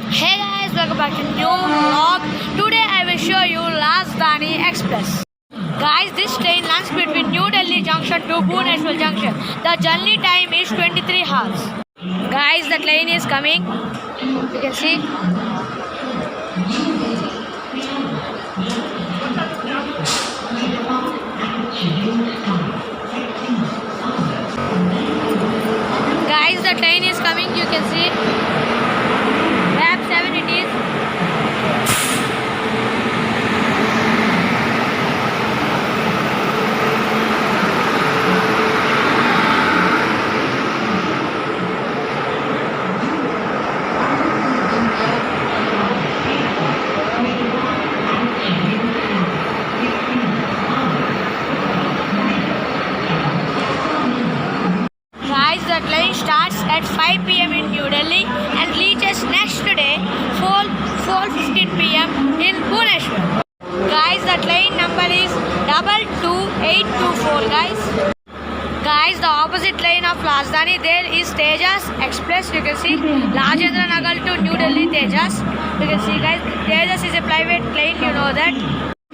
Hey guys, welcome back to new vlog. Today I will show you Rajdhani Express. Guys, this train runs between New Delhi Junction to Bhubaneswar Junction. The journey time is 23 hours. Guys, the train is coming. You can see. Guys, the train is coming. You can see. Lap 7 it is. Guys, the train starts at 5 p.m. in New Delhi and reaches next day 4:15 p.m. in Bhubaneswar. Guys, the train number is 22824. Guys, the opposite train of Rajdhani there is Tejas Express. You can see Rajendra Nagar to New Delhi Tejas. You can see guys, Tejas is a private train. You know that.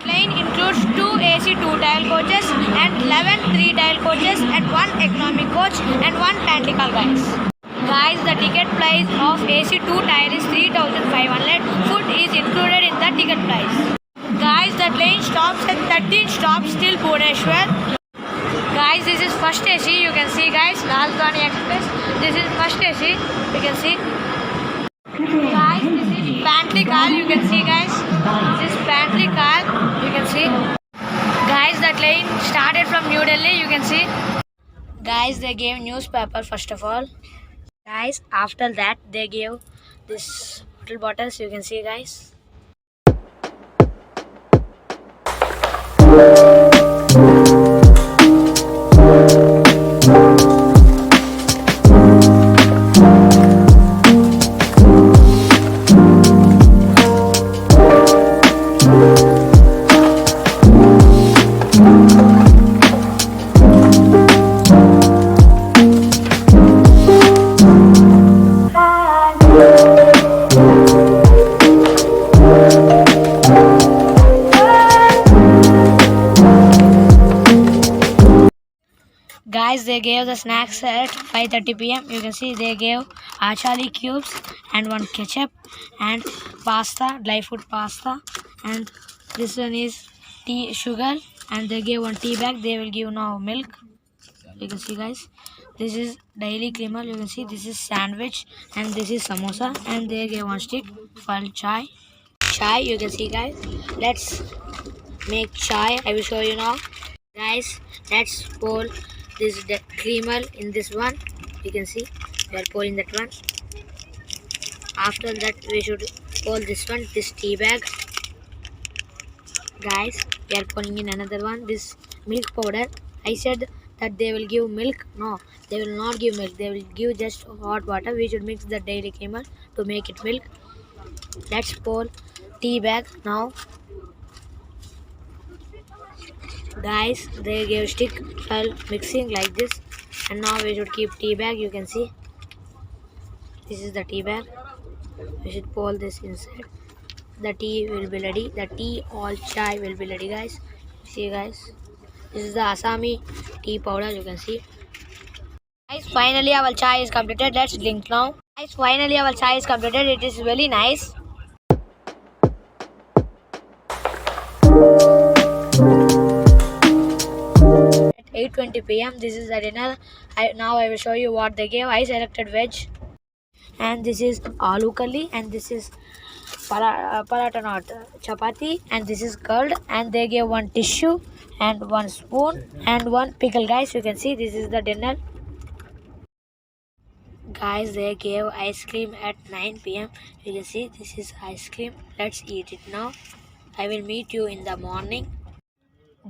Train includes 2 AC 2-tile coaches and 11 3-tile coaches and 1 economy coach and 1 pantry car guys. Guys, the ticket price of AC 2-tile is 3,500. Food is included in the ticket price. Guys, the train stops at 13 stops till Bhubaneswar. Guys, this is first AC. You can see guys, Rajdhani Express. This is first AC. You can see. Guys, this is pantry car. You can see guys. This is pantry car. You can see. Guys, the train started from New Delhi. You can see. Guys, they gave newspaper first of all. Guys, after that they gave this little bottles. You can see guys. Guys, they gave the snacks at 5:30 p.m. You can see they gave achali cubes and 1 ketchup and pasta, dry fruit pasta, and this one is tea sugar, and they gave 1 tea bag. They will give now milk. You can see guys, this is daily creamer. You can see this is sandwich and this is samosa, and they gave 1 stick for chai. You can see guys, let's make chai. I will show you now. Guys, let's pour this creamer in this one. You can see we are pouring that one. After that we should pour this one, this tea bag. Guys, we are pouring in another one, this milk powder. I said that they will give milk. No, they will not give milk. They will give just hot water. We should mix the daily creamer to make it milk. Let's pour tea bag now. Guys, they gave stick for mixing like this, and now we should keep tea bag. You can see this is the tea bag. We should pour this inside. The tea will be ready. The tea or chai will be ready guys. See guys, this is the Assami tea powder. You can see guys, finally our chai is completed. Let's drink now. Guys, finally our chai is completed. It is really nice. At 8:20 p.m. this is the dinner. Now I will show you what they gave. I selected veg, and this is aloo curry, and this is paratha not chapati, and this is curd, and they gave 1 tissue and 1 spoon and 1 pickle. Guys, you can see this is the dinner. Guys, they gave ice cream at 9 p.m. You can see this is ice cream. Let's eat it now. I will meet you in the morning.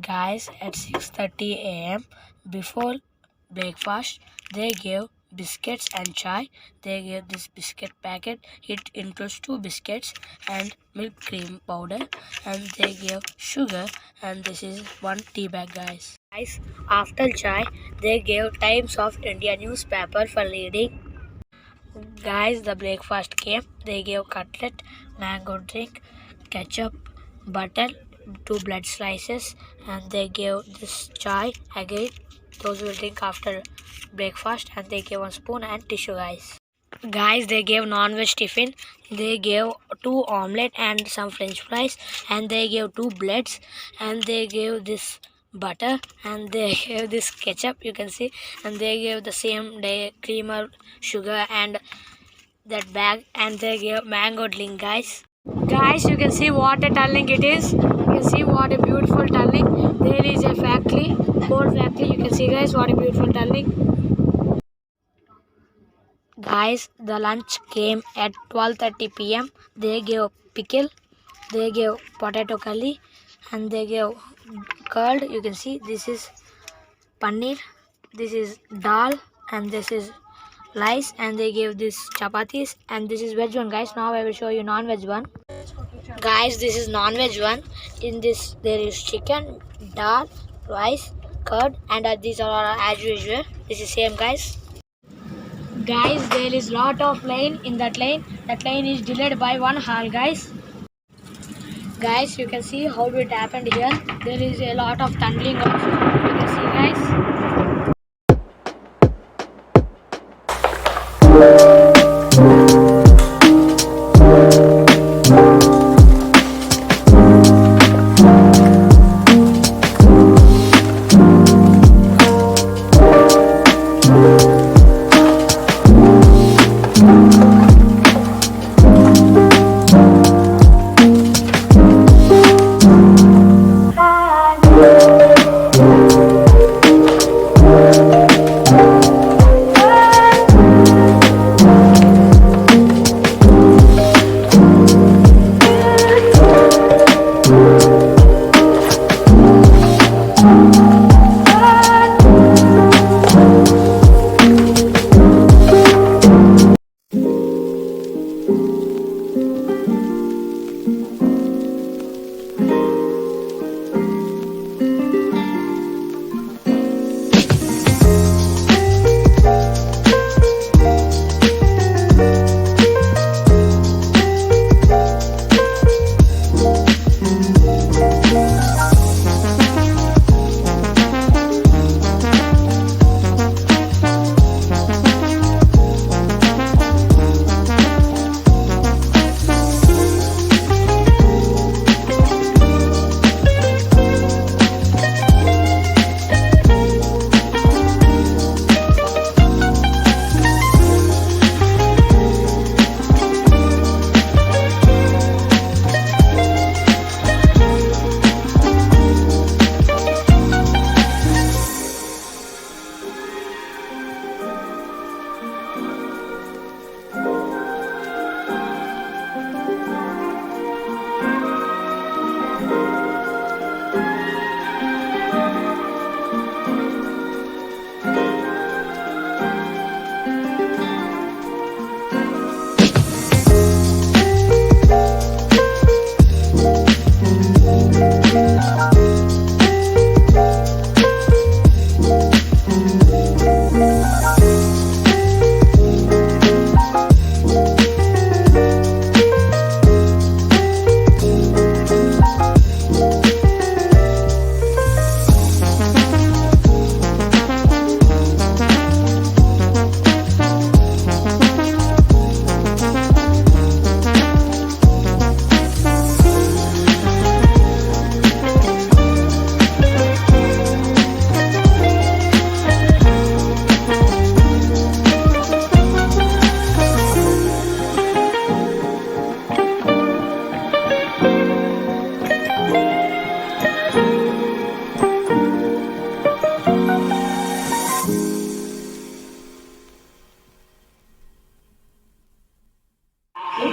Guys, at 6:30 a.m. before breakfast they gave biscuits and chai. They gave this biscuit packet. It includes 2 biscuits and milk cream powder, and they gave sugar, and this is 1 tea bag. Guys, after chai they gave Times of India newspaper for reading. Guys, the breakfast came. They gave cutlet, mango drink, ketchup, butter, 2 bread slices, and they gave this chai again. Those will drink after breakfast, and they gave 1 spoon and tissue, guys. Guys, they gave non-veg tiffin. They gave 2 omelette and some French fries, and they gave 2 breads, and they gave this butter, and they gave this ketchup. You can see, and they gave the same day creamer, sugar, and that bag, and they gave mango drink, guys. Guys, you can see what a turning it is. You can see what a beautiful turning. There is a factory, coal factory. You can see, guys, what a beautiful turning. Guys, the lunch came at 12:30 p.m. They gave pickle, they gave potato curry, and they gave curd. You can see this is paneer, this is dal, and this is rice, and they gave this chapatis, and this is veg one, guys. Now I will show you non-veg one. Guys, this is non-veg one. In this there is chicken, dal, rice, curd, and these are all as usual. This is same, guys. Guys, there is lot of lane in that lane. That lane is delayed by 1 hour, guys. Guys, you can see how it happened here. There is a lot of tunneling also. You can see, guys.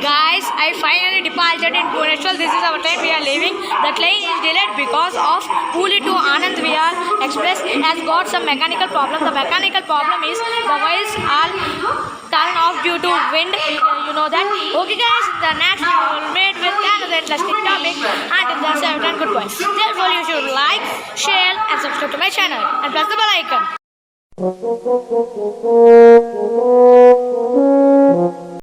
Guys, I finally departed in Bhubaneswar. This is our train. We are leaving. The train is delayed because of Puli to Anand Vihar Express has got some mechanical problem. The mechanical problem is the wheels are turned off due to wind. You know that. Okay, guys. The next we will meet with another interesting topic. Until then, say goodbye. Therefore, you should like, share, and subscribe to my channel and press the bell icon.